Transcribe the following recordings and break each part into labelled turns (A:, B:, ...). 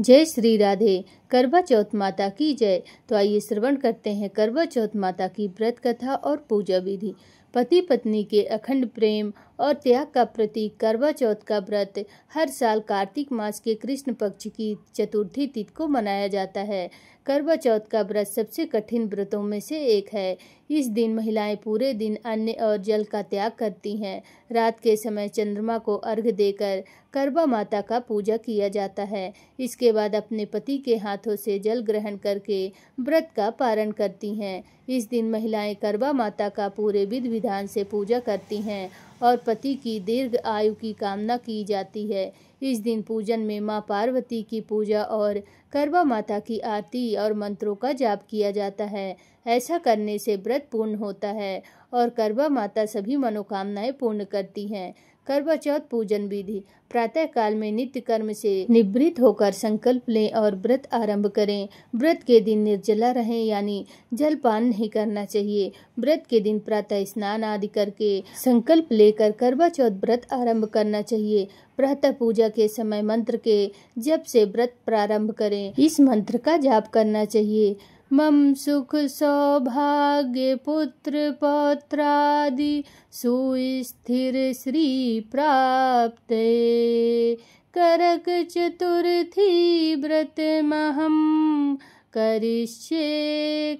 A: जय श्री राधे। करवा चौथ माता की जय। तो आइए श्रवण करते हैं करवा चौथ माता की व्रत कथा और पूजा विधि। पति पत्नी के अखंड प्रेम और त्याग का प्रतीक करवा चौथ का व्रत हर साल कार्तिक मास के कृष्ण पक्ष की चतुर्थी तिथि को मनाया जाता है। करवा चौथ का व्रत सबसे कठिन व्रतों में से एक है। इस दिन महिलाएं पूरे दिन अन्न और जल का त्याग करती हैं। रात के समय चंद्रमा को अर्घ्य देकर करवा माता का पूजा किया जाता है। इसके बाद अपने पति के हाथों से जल ग्रहण करके व्रत का पारण करती हैं। इस दिन महिलाएं करवा माता का पूरे विधि विधान से पूजा करती हैं और पति की दीर्घ आयु की कामना की जाती है। इस दिन पूजन में मां पार्वती की पूजा और करवा माता की आरती और मंत्रों का जाप किया जाता है। ऐसा करने से व्रत पूर्ण होता है और करवा माता सभी मनोकामनाएं पूर्ण करती हैं। करवा चौथ पूजन विधि। प्रातः काल में नित्य कर्म से निवृत्त होकर संकल्प लें और व्रत आरंभ करें। व्रत के दिन निर्जला रहें, यानी जलपान नहीं करना चाहिए। व्रत के दिन प्रातः स्नान आदि करके संकल्प लेकर करवा चौथ व्रत आरंभ करना चाहिए। प्रातः पूजा के समय मंत्र के जप से व्रत प्रारंभ करें। इस मंत्र का जाप करना चाहिए। मम सुख सौभाग्य पुत्र पौत्रादि सुस्थिर श्री प्राप्ते करक चतुर्थी व्रत महम करिष्ये।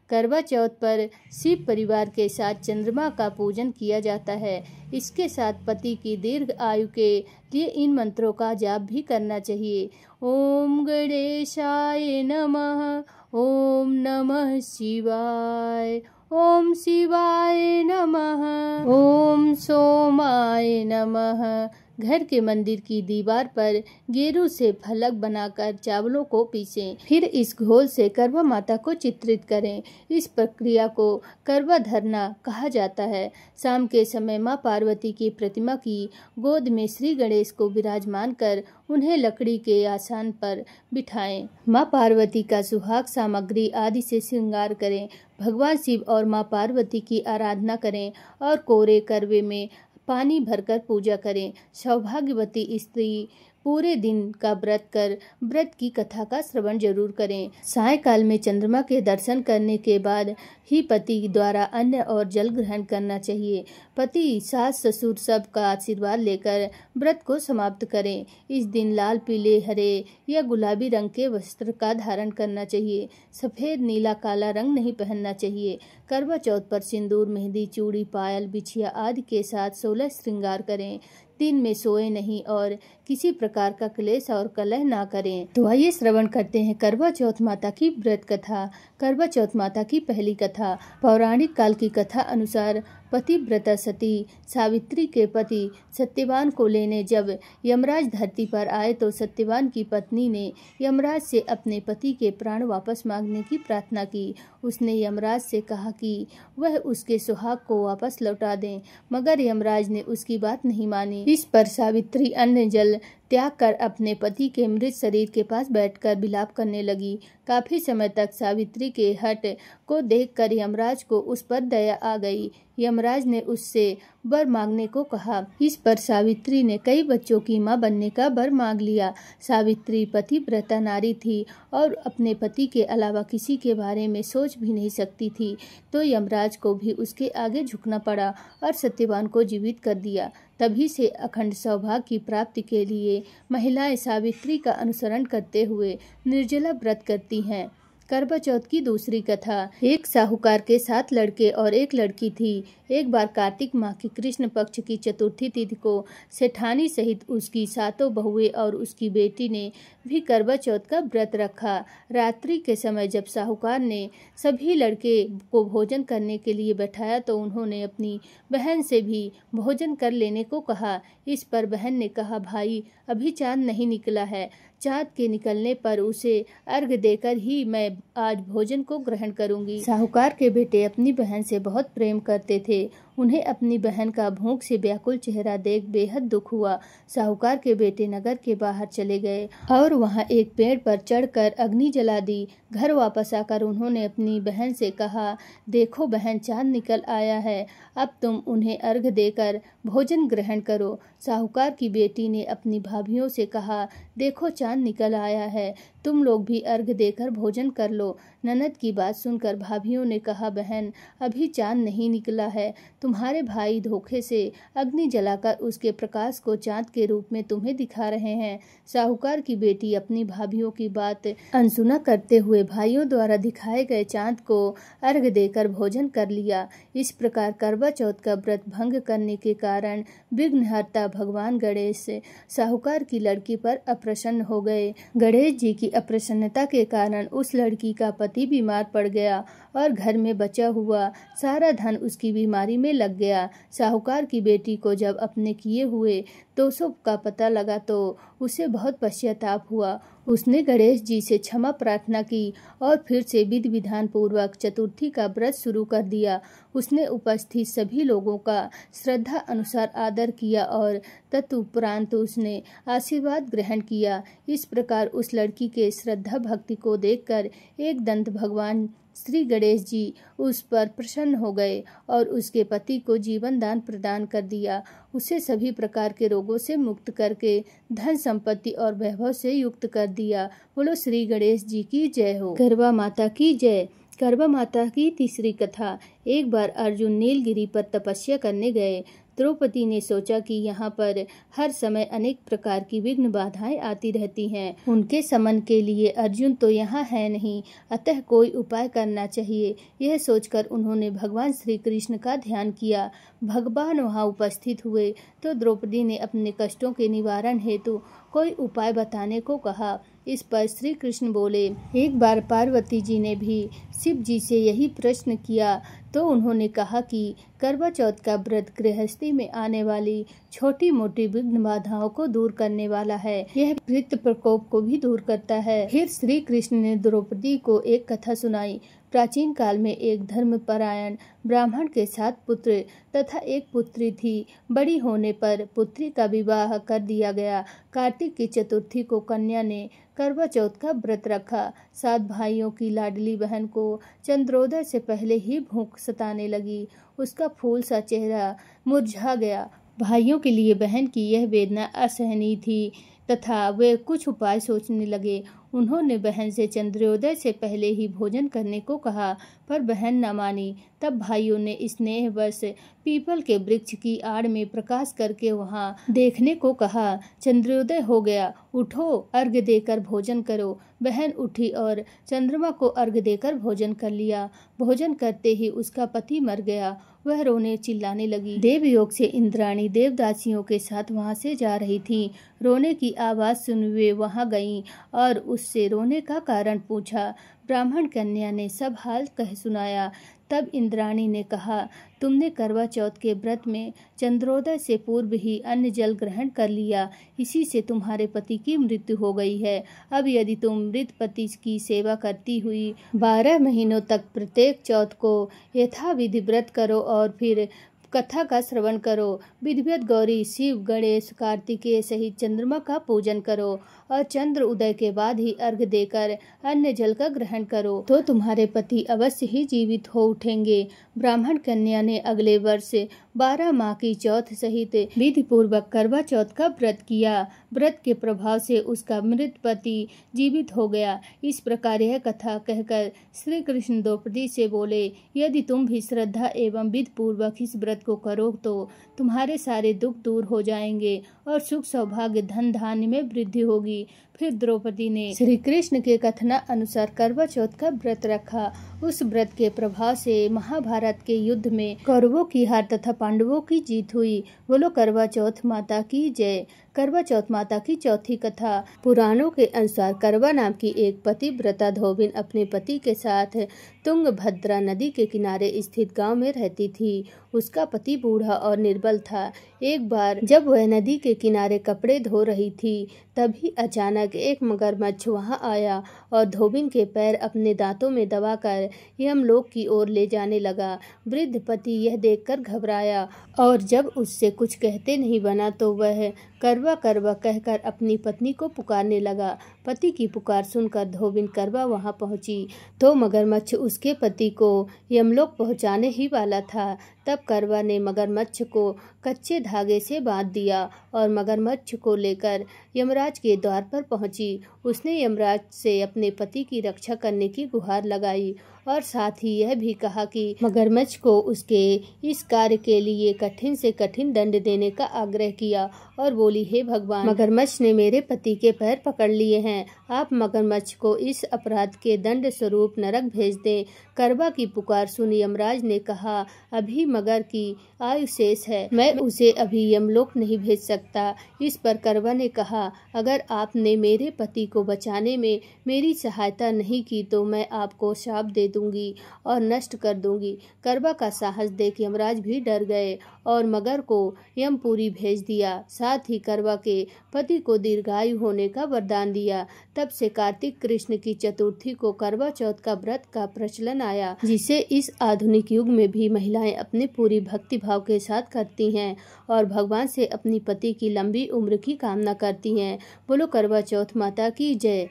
A: करवा चौथ पर शिव परिवार के साथ चंद्रमा का पूजन किया जाता है। इसके साथ पति की दीर्घ आयु के लिए इन मंत्रों का जाप भी करना चाहिए। ओम गणेशाय नमः, ओम नमः शिवाय, ओम शिवाय नमः, ओम सोमाय नमः। घर के मंदिर की दीवार पर गेरू से फलक बनाकर चावलों को पीसें। फिर इस घोल से करवा माता को चित्रित करें। इस प्रक्रिया को करवा धरना कहा जाता है। शाम के समय मां पार्वती की प्रतिमा की गोद में श्री गणेश को विराजमान कर उन्हें लकड़ी के आसन पर बिठाएं। मां पार्वती का सुहाग सामग्री आदि से श्रृंगार करें। भगवान शिव और मां पार्वती की आराधना करें और कोरे करवे में पानी भरकर पूजा करें। सौभाग्यवती स्त्री पूरे दिन का व्रत कर व्रत की कथा का श्रवण जरूर करें। सायंकाल में चंद्रमा के दर्शन करने के बाद ही पति द्वारा अन्न और जल ग्रहण करना चाहिए। पति, सास, ससुर सब का आशीर्वाद लेकर व्रत को समाप्त करें। इस दिन लाल, पीले, हरे या गुलाबी रंग के वस्त्र का धारण करना चाहिए। सफेद, नीला, काला रंग नहीं पहनना चाहिए। करवा चौथ पर सिंदूर, मेहंदी, चूड़ी, पायल, बिछिया आदि के साथ 16 श्रृंगार करें। दिन में सोए नहीं और किसी प्रकार का क्लेश और कलह ना करें। तो आइए श्रवण करते हैं करवा चौथ माता की व्रत कथा। करवा चौथ माता की पहली कथा। पौराणिक काल की कथा अनुसार पतिव्रता सती सावित्री के पति सत्यवान को लेने जब यमराज धरती पर आए तो सत्यवान की पत्नी ने यमराज से अपने पति के प्राण वापस मांगने की प्रार्थना की। उसने यमराज से कहा कि वह उसके सुहाग को वापस लौटा दें, मगर यमराज ने उसकी बात नहीं मानी। इस पर सावित्री अन्न जल त्याग कर अपने पति के मृत शरीर के पास बैठकर विलाप करने लगी। काफी समय तक सावित्री के हठ को देखकर यमराज को उस पर दया आ गई। यमराज ने उससे वर मांगने को कहा। इस पर सावित्री ने कई बच्चों की मां बनने का वर मांग लिया। सावित्री पतिव्रता नारी थी और अपने पति के अलावा किसी के बारे में सोच भी नहीं सकती थी, तो यमराज को भी उसके आगे झुकना पड़ा और सत्यवान को जीवित कर दिया। तभी से अखंड सौभाग्य की प्राप्ति के लिए महिलाएं सावित्री का अनुसरण करते हुए निर्जला व्रत करती हैं। करवा चौथ की दूसरी कथा। एक साहूकार के 7 लड़के और एक लड़की थी। एक बार कार्तिक माह की कृष्ण पक्ष की चतुर्थी तिथि को सेठानी सहित उसकी 7 बहुएं और उसकी बेटी ने भी करवा चौथ का व्रत रखा। रात्रि के समय जब साहूकार ने सभी लड़के को भोजन करने के लिए बैठाया तो उन्होंने अपनी बहन से भी भोजन कर लेने को कहा। इस पर बहन ने कहा, भाई, अभी चांद नहीं निकला है। चाँद के निकलने पर उसे अर्घ्य देकर ही मैं आज भोजन को ग्रहण करूंगी। साहूकार के बेटे अपनी बहन से बहुत प्रेम करते थे। उन्हें अपनी बहन का भूख से व्याकुल चेहरा देख बेहद दुख हुआ। साहूकार के बेटे नगर के बाहर चले गए और वहां एक पेड़ पर चढ़कर अग्नि जला दी। घर वापस आकर उन्होंने अपनी बहन से कहा, देखो बहन, चांद निकल आया है, अब तुम उन्हें अर्घ देकर भोजन ग्रहण करो। साहूकार की बेटी ने अपनी भाभियों से कहा, देखो चांद निकल आया है, तुम लोग भी अर्घ देकर भोजन कर लो। ननद की बात सुनकर भाभियों ने कहा, बहन, अभी चांद नहीं निकला है, तुम्हारे भाई धोखे से अग्नि जलाकर उसके प्रकाश को चांद के रूप में तुम्हें दिखा रहे हैं। साहूकार की बेटी अपनी भाभियों की बात अनसुना करते हुए भाइयों द्वारा दिखाए गए चांद को अर्घ देकर भोजन कर लिया। इस प्रकार करवा चौथ का व्रत भंग करने के कारण विघ्नहर्ता भगवान गणेश साहूकार की लड़की पर अप्रसन्न हो गए। गणेश जी की अप्रसन्नता के कारण उस लड़की का पति बीमार पड़ गया और घर में बचा हुआ सारा धन उसकी बीमारी में लग गया। साहूकार की बेटी को जब अपने किए हुए दोषों का पता लगा तो उसे बहुत पश्चाताप हुआ। उसने गणेश जी से क्षमा प्रार्थना की और फिर से विधि विधान पूर्वक चतुर्थी का व्रत शुरू कर दिया। उसने उपस्थित सभी लोगों का श्रद्धा अनुसार आदर किया और तदुपरांत उसने आशीर्वाद ग्रहण किया। इस प्रकार उस लड़की के श्रद्धा भक्ति को देखकर एक दंत भगवान श्री गणेश जी उस पर प्रसन्न हो गए और उसके पति को जीवन दान प्रदान कर दिया। उसे सभी प्रकार के रोगों से मुक्त करके धन संपत्ति और वैभव से युक्त कर दिया। बोलो श्री गणेश जी की जय हो। करवा माता की जय। करवा माता की तीसरी कथा। एक बार अर्जुन नीलगिरी पर तपस्या करने गए। द्रौपदी ने सोचा कि यहाँ पर हर समय अनेक प्रकार की विघ्न बाधाएं आती रहती हैं। उनके समन के लिए अर्जुन तो यहाँ है नहीं, अतः कोई उपाय करना चाहिए। यह सोचकर उन्होंने भगवान श्री कृष्ण का ध्यान किया। भगवान वहाँ उपस्थित हुए तो द्रौपदी ने अपने कष्टों के निवारण हेतु कोई उपाय बताने को कहा। इस पर श्री कृष्ण बोले, एक बार पार्वती जी ने भी शिव जी से यही प्रश्न किया तो उन्होंने कहा कि करवा चौथ का व्रत गृहस्थी में आने वाली छोटी मोटी विघ्न बाधाओं को दूर करने वाला है। यह भृत्य प्रकोप को भी दूर करता है। फिर श्री कृष्ण ने द्रौपदी को एक कथा सुनाई। प्राचीन काल में एक धर्मपरायण ब्राह्मण के 7 पुत्र तथा एक पुत्री थी। बड़ी होने पर पुत्री का विवाह कर दिया गया। कार्तिक की चतुर्थी को कन्या ने करवा चौथ का व्रत रखा। 7 भाइयों की लाडली बहन को चंद्रोदय से पहले ही भूख सताने लगी। उसका फूल सा चेहरा मुरझा गया। भाइयों के लिए बहन की यह वेदना असहनीय थी तथा वे कुछ उपाय सोचने लगे। उन्होंने बहन से चंद्रोदय से पहले ही भोजन करने को कहा, पर बहन न मानी। तब भाइयों ने स्नेहवश पीपल के वृक्ष की आड़ में प्रकाश करके वहां देखने को कहा। चंद्रोदय हो गया, उठो, अर्घ्य देकर भोजन करो। बहन उठी और चंद्रमा को अर्घ्य देकर भोजन कर लिया। भोजन करते ही उसका पति मर गया। वह रोने चिल्लाने लगी। देवयोग से इंद्राणी देवदासियों के साथ वहां से जा रही थी। रोने की आवाज सुन वे वहां गईं और उससे रोने का कारण पूछा। ब्राह्मण कन्या ने सब हाल कह सुनाया। तब इंद्राणी ने कहा, तुमने करवा चौथ के व्रत में चंद्रोदय से पूर्व ही अन्न जल ग्रहण कर लिया, इसी से तुम्हारे पति की मृत्यु हो गई है। अब यदि तुम मृत पति की सेवा करती हुई 12 महीनों तक प्रत्येक चौथ को यथाविधि व्रत करो और फिर कथा का श्रवण करो, विधिवत गौरी, शिव, गणेश, कार्तिकेय सहित चंद्रमा का पूजन करो और चंद्र उदय के बाद ही अर्घ्य देकर अन्न जल का ग्रहण करो तो तुम्हारे पति अवश्य ही जीवित हो उठेंगे। ब्राह्मण कन्या ने अगले वर्ष 12 माह की चौथ सहित विधि पूर्वक करवा चौथ का व्रत किया। व्रत के प्रभाव से उसका मृत पति जीवित हो गया। इस प्रकार यह कथा कहकर श्री कृष्ण द्रौपदी से बोले, यदि तुम भी श्रद्धा एवं विधि पूर्वक इस व्रत को करो तो तुम्हारे सारे दुख दूर हो जाएंगे और सुख सौभाग्य धन धान्य में वृद्धि होगी। फिर द्रौपदी ने श्री कृष्ण के कथना अनुसार करवा चौथ का व्रत रखा। उस व्रत के प्रभाव से महाभारत के युद्ध में कौरवों की हार तथा पांडवों की जीत हुई। बोलो करवा चौथ माता की जय। करवा चौथ माता की चौथी कथा। पुराणों के अनुसार करवा नाम की एक पतिव्रता धोबिन अपने पति के साथ तुंगभद्रा नदी के किनारे स्थित गांव में रहती थी। उसका पति बूढ़ा और निर्बल था। एक बार जब वह नदी के किनारे कपड़े धो रही थी, तभी अचानक एक मगरमच्छ वहां आया और धोबिन के पैर अपने दांतों में दबाकर यमलोक की ओर ले जाने लगा। वृद्ध पति यह देखकर घबराया और जब उससे कुछ कहते नहीं बना तो वह करवा करवा कहकर अपनी पत्नी को पुकारने लगा। पति की पुकार सुनकर धोबिन करवा वहां पहुंची तो मगरमच्छ उसके पति को यमलोक पहुंचाने ही वाला था। तब करवा ने मगरमच्छ को कच्चे धागे से बांध दिया और मगरमच्छ को लेकर यमराज के द्वार पर पहुंची। उसने यमराज से अपने पति की रक्षा करने की गुहार लगाई और साथ ही यह भी कहा कि मगरमच्छ को उसके इस कार्य के लिए कठिन से कठिन दंड देने का आग्रह किया और बोली, हे भगवान, मगरमच्छ ने मेरे पति के पैर पकड़ लिए हैं, आप मगरमच्छ को इस अपराध के दंड स्वरूप नरक भेज दें। करवा की पुकार सुन यमराज ने कहा, अभी मगर की आयु शेष है, मैं उसे अभी यमलोक नहीं भेज सकता। इस पर करवा ने कहा, अगर आपने मेरे पति को बचाने में मेरी सहायता नहीं की तो मैं आपको शाप दे दूंगी और नष्ट कर दूंगी। करवा का साहस देख यमराज भी डर गए और मगर को यमपुरी भेज दिया। साथ ही करवा के पति को दीर्घायु होने का वरदान दिया। तब से कार्तिक कृष्ण की चतुर्थी को करवा चौथ का व्रत का प्रचलन आया, जिसे इस आधुनिक युग में भी महिलाएं अपने पूरी भक्ति भाव के साथ करती हैं और भगवान से अपनी पति की लंबी उम्र की कामना करती हैं। बोलो करवा चौथ माता की जय।